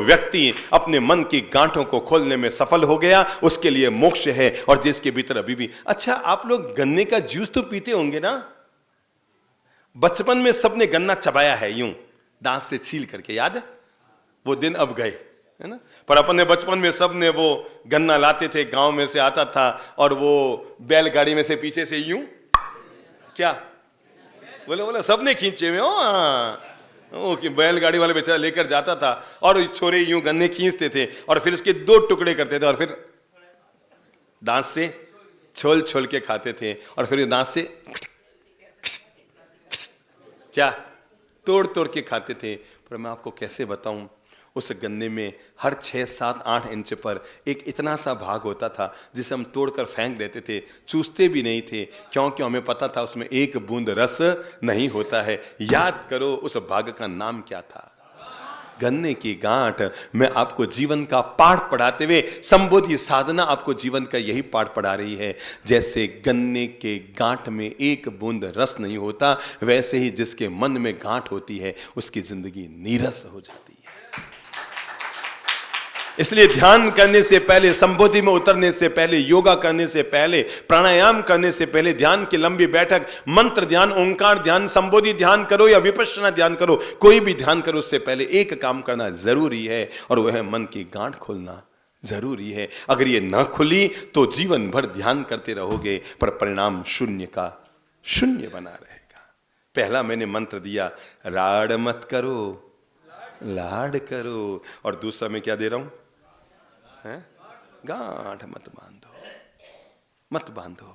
व्यक्ति अपने मन की गांठों को खोलने में सफल हो गया, उसके लिए मोक्ष है। और जिसके भीतर अभी भी, अच्छा आप लोग गन्ने का जूस तो पीते होंगे ना? बचपन में सबने गन्ना चबाया है यूं दांत से छील करके, याद है? वो दिन अब गए, है ना? पर अपने बचपन में सब ने वो गन्ना लाते थे, गांव में से आता था, और वो बैलगाड़ी में से पीछे से यूं, क्या बोले बोले सबने खींचे में ओ कि बैलगाड़ी वाले बेचारा लेकर जाता था, और छोरे यूं गन्ने खींचते थे और फिर उसके 2 टुकड़े करते थे और फिर दांत से छोल छोल के खाते थे, और फिर दांत से क्या तोड़ तोड़ के खाते थे। पर मैं आपको कैसे बताऊं, उस गन्ने में हर 6, 7, 8 इंच पर एक इतना सा भाग होता था जिसे हम तोड़कर फेंक देते थे, चूसते भी नहीं थे, क्योंकि हमें पता था उसमें एक बूंद रस नहीं होता है। याद करो उस भाग का नाम क्या था? गन्ने की गांठ। मैं आपको जीवन का पाठ पढ़ाते हुए, संबोधि साधना आपको जीवन का यही पाठ पढ़ा रही है। जैसे गन्ने के गांठ में एक बूंद रस नहीं होता, वैसे ही जिसके मन में गांठ होती है उसकी जिंदगी नीरस हो जाती है। इसलिए ध्यान करने से पहले, संबोधि में उतरने से पहले, योगा करने से पहले, प्राणायाम करने से पहले, ध्यान की लंबी बैठक, मंत्र ध्यान, ओंकार ध्यान, संबोधि ध्यान करो या विपश्यना ध्यान करो, कोई भी ध्यान करो, उससे पहले एक काम करना जरूरी है, और वह है मन की गांठ खोलना जरूरी है। अगर ये ना खुली तो जीवन भर ध्यान करते रहोगे, पर परिणाम शून्य का शून्य बना रहेगा। पहला मैंने मंत्र दिया, राड मत करो, लाड करो, और दूसरा मैं क्या दे रहा हूं? गांठ मत बांधो, मत बांधो।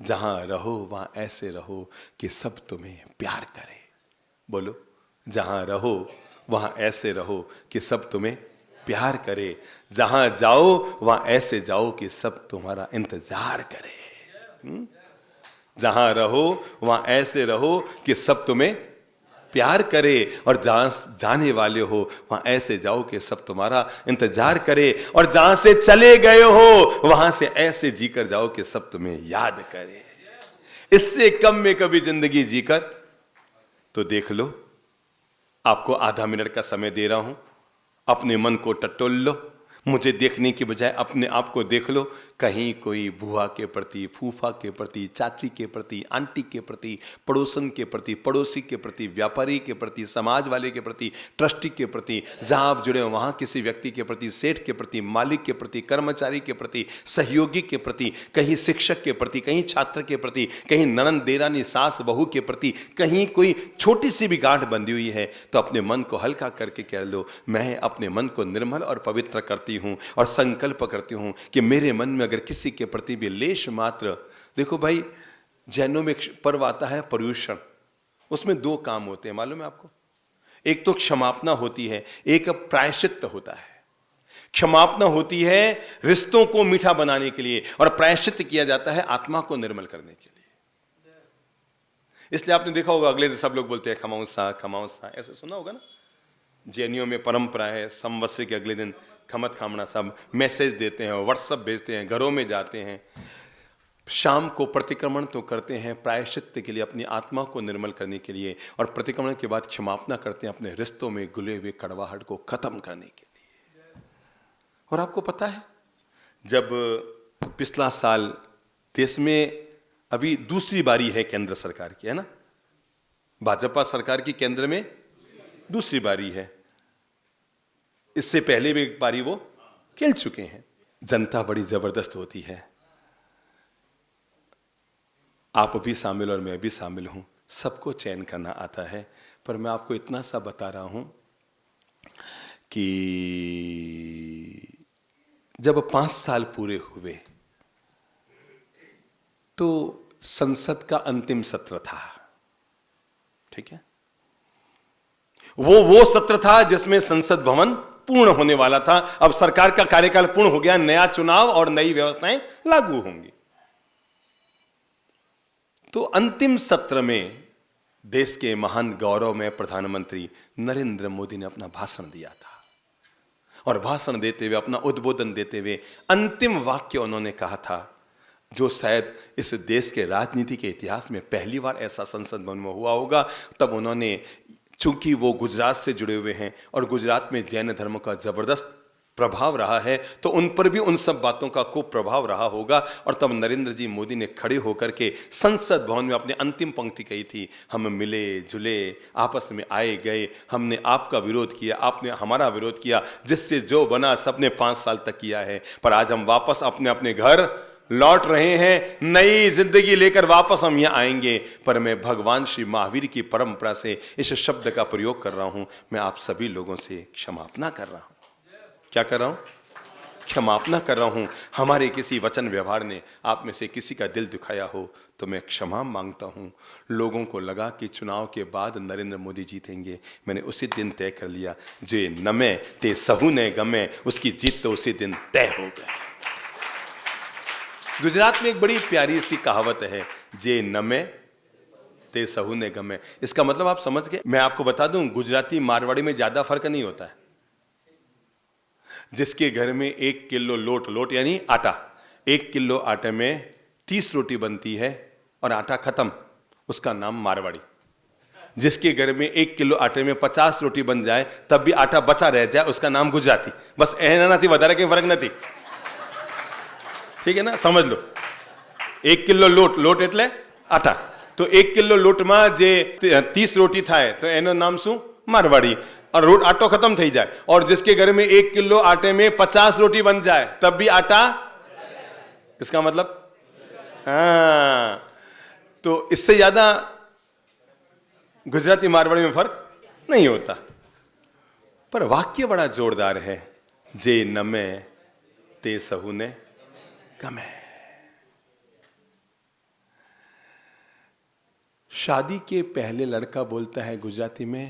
जहां रहो वहां ऐसे रहो कि सब तुम्हें प्यार करे। बोलो, जहां रहो वहां ऐसे रहो कि सब तुम्हें प्यार करे। जहां जाओ वहां ऐसे जाओ कि सब तुम्हारा इंतजार करे। जहां रहो वहां ऐसे रहो कि सब तुम्हें प्यार करे, और जहां जाने वाले हो वहां ऐसे जाओ कि सब तुम्हारा इंतजार करे, और जहां से चले गए हो वहां से ऐसे जीकर जाओ कि सब तुम्हें याद करे। इससे कम में कभी जिंदगी जीकर तो देख लो। आपको आधा मिनट का समय दे रहा हूं, अपने मन को टटोल लो। मुझे देखने की बजाय अपने आप को देख लो। कहीं कोई बुआ के प्रति, फूफा के प्रति, चाची के प्रति, आंटी के प्रति, पड़ोसन के प्रति, पड़ोसी के प्रति, व्यापारी के प्रति, समाज वाले के प्रति, ट्रस्टी के प्रति, जहां आप जुड़े हो वहां किसी व्यक्ति के प्रति, सेठ के प्रति, मालिक के प्रति, कर्मचारी के प्रति, सहयोगी के प्रति, कहीं शिक्षक के प्रति, कहीं छात्र के प्रति, कहीं ननद देरानी सास बहू के प्रति, कहीं कोई छोटी सी भी गांठ बंधी हुई है, तो अपने मन को हल्का करके कह लो, मैं अपने मन को निर्मल और पवित्र करती हूं और संकल्प करती हूं कि मेरे मन में अगर किसी के प्रति भी लेश मात्र, देखो भाई, जैनों में एक पर्व आता है पर्युषण, उसमें 2 काम होते हैं, मालूम है आपको? एक तो क्षमापना होती है, एक प्रायश्चित्त होता है। क्षमापना होती है रिश्तों को मीठा बनाने के लिए, और प्रायश्चित्त किया जाता है आत्मा को निर्मल करने के लिए। इसलिए आपने देखा होगा अगले दिन सब लोग बोलते हैं खमाउसा खमाउसा, ऐसे सुना होगा ना? जैनियों में परंपरा है, संवत्सर के अगले दिन खमत खामना, सब मैसेज देते हैं, व्हाट्सएप भेजते हैं, घरों में जाते हैं, शाम को प्रतिक्रमण तो करते हैं प्रायश्चित्त के लिए, अपनी आत्मा को निर्मल करने के लिए, और प्रतिक्रमण के बाद क्षमापना करते हैं अपने रिश्तों में घुले हुए कड़वाहट को खत्म करने के लिए। और आपको पता है, जब पिछला साल देश में अभी दूसरी बारी है केंद्र सरकार की, है ना? भाजपा सरकार की केंद्र में दूसरी बारी है। इससे पहले भी एक बारी वो खेल चुके हैं। जनता बड़ी जबरदस्त होती है। आप भी शामिल और मैं भी शामिल हूं। सबको चयन करना आता है, पर मैं आपको इतना सा बता रहा हूं कि जब 5 साल पूरे हुए तो संसद का अंतिम सत्र था, ठीक है? वो सत्र था जिसमें संसद भवन पूर्ण होने वाला था। अब सरकार का कार्यकाल पूर्ण हो गया, नया चुनाव और नई व्यवस्थाएं लागू होंगी। तो अंतिम सत्र में देश के महान गौरव में प्रधानमंत्री नरेंद्र मोदी ने अपना भाषण दिया था, और भाषण देते हुए, अपना उद्बोधन देते हुए अंतिम वाक्य उन्होंने कहा था, जो शायद इस देश के राजनीति के इतिहास में पहली बार ऐसा संसद भवन में हुआ होगा। तब उन्होंने चूंकि वो गुजरात से जुड़े हुए हैं और गुजरात में जैन धर्म का जबरदस्त प्रभाव रहा है, तो उन पर भी उन सब बातों का खूब प्रभाव रहा होगा। और तब नरेंद्र जी मोदी ने खड़े होकर के संसद भवन में अपनी अंतिम पंक्ति कही थी, हम मिले जुले, आपस में आए गए, हमने आपका विरोध किया, आपने हमारा विरोध किया, जिससे जो बना सबने 5 साल तक किया है, पर आज हम वापस अपने अपने घर लौट रहे हैं, नई जिंदगी लेकर वापस हम यहाँ आएंगे। पर मैं भगवान श्री महावीर की परंपरा से इस शब्द का प्रयोग कर रहा हूं, मैं आप सभी लोगों से क्षमापना कर रहा हूं। क्या कर रहा हूं? क्षमापना कर रहा हूं। हमारे किसी वचन व्यवहार ने आप में से किसी का दिल दुखाया हो तो मैं क्षमा मांगता हूं। लोगों को लगा कि चुनाव के बाद नरेंद्र मोदी जीतेंगे, मैंने उसी दिन तय कर लिया, जे नमे ते सहु ने गमे, उसकी जीत तो उसी दिन तय हो गई। गुजरात में एक बड़ी प्यारी सी कहावत है, जे नमे ते सहु ने गमे। इसका मतलब आप समझ गए? मैं आपको बता दूं, गुजराती मारवाड़ी में ज्यादा फर्क नहीं होता है। जिसके घर में 1 किलो लोट यानी आटा, 1 किलो आटे में 30 रोटी बनती है और आटा खत्म, उसका नाम मारवाड़ी। जिसके घर में 1 किलो आटे में 50 रोटी बन जाए तब भी आटा बचा रह जाए, उसका नाम गुजराती। बस एना नहीं, વધારે के फर्क नहीं, ठीक है ना? समझ लो, 1 किलो लोट એટલે આટા, तो 1 किलो लोट में जे 30 रोटी थाय तो एनो नाम શું? मारवाड़ी। और रोट आटो खत्म थी जाए, और जिसके घर में 1 किलो आटे में 50 रोटी बन जाए तब भी आटा, इसका मतलब तो इससे ज्यादा गुजराती मारवाड़ी में फर्क नहीं होता। पर वाक्य बड़ा जोरदार है, जे नमे ते सहु ने गमे। शादी के पहले लड़का बोलता है गुजराती में,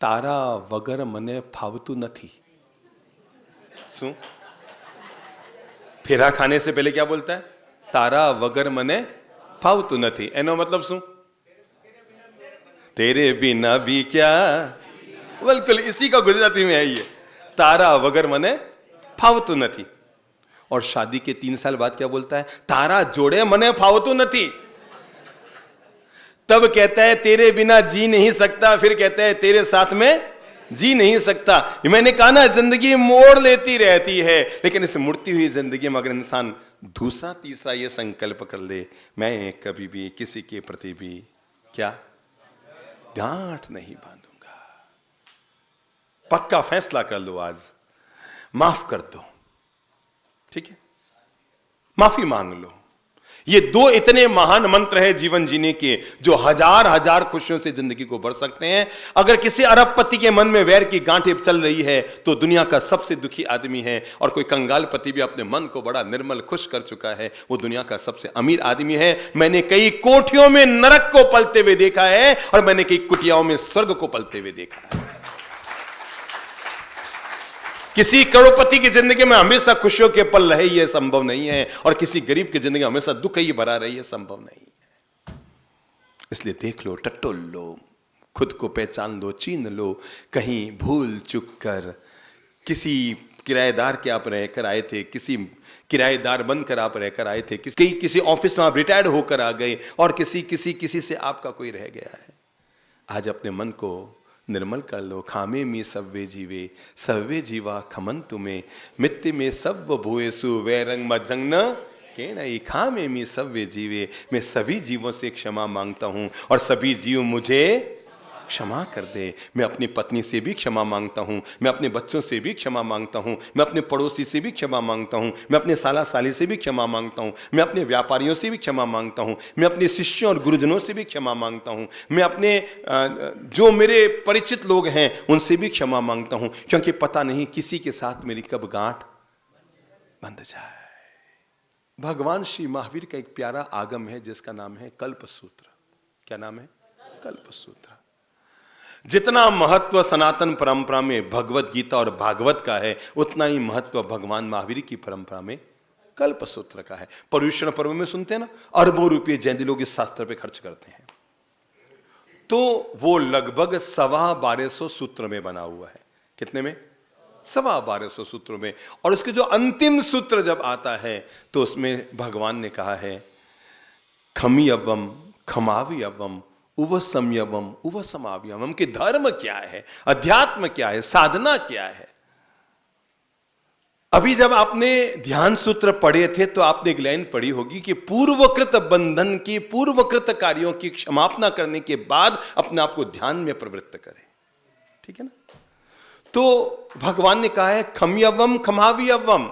तारा वगर मने फावतू नथी। શું? फेरा खाने से पहले क्या बोलता है? तारा वगर मने फावतू नथी। एनो मतलब શું? तेरे बिना भी क्या, बिल्कुल इसी का गुजराती में है ये, तारा वगर मने फावतू नथी। और शादी के 3 साल बाद क्या बोलता है? तारा जोड़े मने फावतू नथी। तब कहता है तेरे बिना जी नहीं सकता, फिर कहता है तेरे साथ में जी नहीं सकता। मैंने कहा ना, जिंदगी मोड़ लेती रहती है, लेकिन इस मुड़ती हुई जिंदगी में अगर इंसान दूसरा तीसरा ये संकल्प कर ले, मैं कभी भी किसी के प्रति भी क्या गांठ नहीं बांधूंगा। पक्का फैसला कर लो, आज माफ कर दो, ठीक है? माफी मांग लो। ये 2 इतने महान मंत्र हैं जीवन जीने के, जो हजार हजार खुशियों से जिंदगी को भर सकते हैं। अगर किसी अरबपति के मन में वैर की गांठें चल रही है तो दुनिया का सबसे दुखी आदमी है, और कोई कंगालपति भी अपने मन को बड़ा निर्मल खुश कर चुका है, वो दुनिया का सबसे अमीर आदमी है। मैंने कई कोठियों में नरक को पलते हुए देखा है, और मैंने कई कुटियाओं में स्वर्ग को पलते हुए देखा है। किसी करोड़पति की जिंदगी में हमेशा खुशियों के पल रहे, यह संभव नहीं है, और किसी गरीब की जिंदगी में हमेशा दुख ही भरा रही है, संभव नहीं है। इसलिए देख लो, टटोल लो, खुद को पहचान लो, चीन लो। कहीं भूल चुक कर किसी किराएदार के आप रहकर आए थे, किसी किराएदार बनकर आप रहकर आए थे, किसी ऑफिस में आप रिटायर्ड होकर आ गए, और किसी से आपका कोई रह गया है। आज अपने मन को निर्मल कर लो। खामे मी सव्वे जीवे, सव्वे जीवा खमन तुम्हें, मित्ति में सब भूएसु वैरंग मजंग न के नहीं। खामे मी सव्वे जीवे, मैं सभी जीवों से क्षमा मांगता हूं, और सभी जीव मुझे क्षमा कर दे। मैं अपनी पत्नी से भी क्षमा मांगता हूं, मैं अपने बच्चों से भी क्षमा मांगता हूं, मैं अपने पड़ोसी से भी क्षमा मांगता हूं, मैं अपने साला साली से भी क्षमा मांगता हूं, मैं अपने व्यापारियों से भी क्षमा मांगता हूं, मैं अपने शिष्यों और गुरुजनों से भी क्षमा मांगता हूं, मैं अपने जो मेरे परिचित लोग हैं उनसे भी क्षमा मांगता हूं, क्योंकि पता नहीं किसी के साथ मेरी कब गांठ बंध जाए। भगवान श्री महावीर का एक प्यारा आगम है जिसका नाम है कल्पसूत्र। क्या नाम है? कल्पसूत्र। जितना महत्व सनातन परंपरा में भगवत गीता और भागवत का है, उतना ही महत्व भगवान महावीर की परंपरा में कल्पसूत्र का है। पर्युषण पर्व में सुनते हैं ना, अरबों रुपये जैन लोग इस शास्त्र पे खर्च करते हैं, तो वो लगभग 1250 सूत्र में बना हुआ है। कितने में? 1250 सूत्रों में। और उसके जो अंतिम सूत्र जब आता है तो उसमें भगवान ने कहा है, खमी अवम खमावी अवम उव संयमम उव समावयवम कि धर्म क्या है, अध्यात्म क्या है, साधना क्या है। अभी जब आपने ध्यान सूत्र पढ़े थे तो आपने एक लाइन पढ़ी होगी कि पूर्वकृत बंधन की, पूर्वकृत कार्यों की क्षमापना करने के बाद अपने आप को ध्यान में प्रवृत्त करें। ठीक है ना? तो भगवान ने कहा है खम्यवम खमावियवम।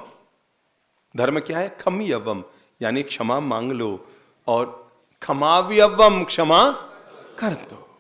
धर्म क्या है? खम्यवम यानी क्षमा मांग लो, और खमावियवम क्षमा कर दो।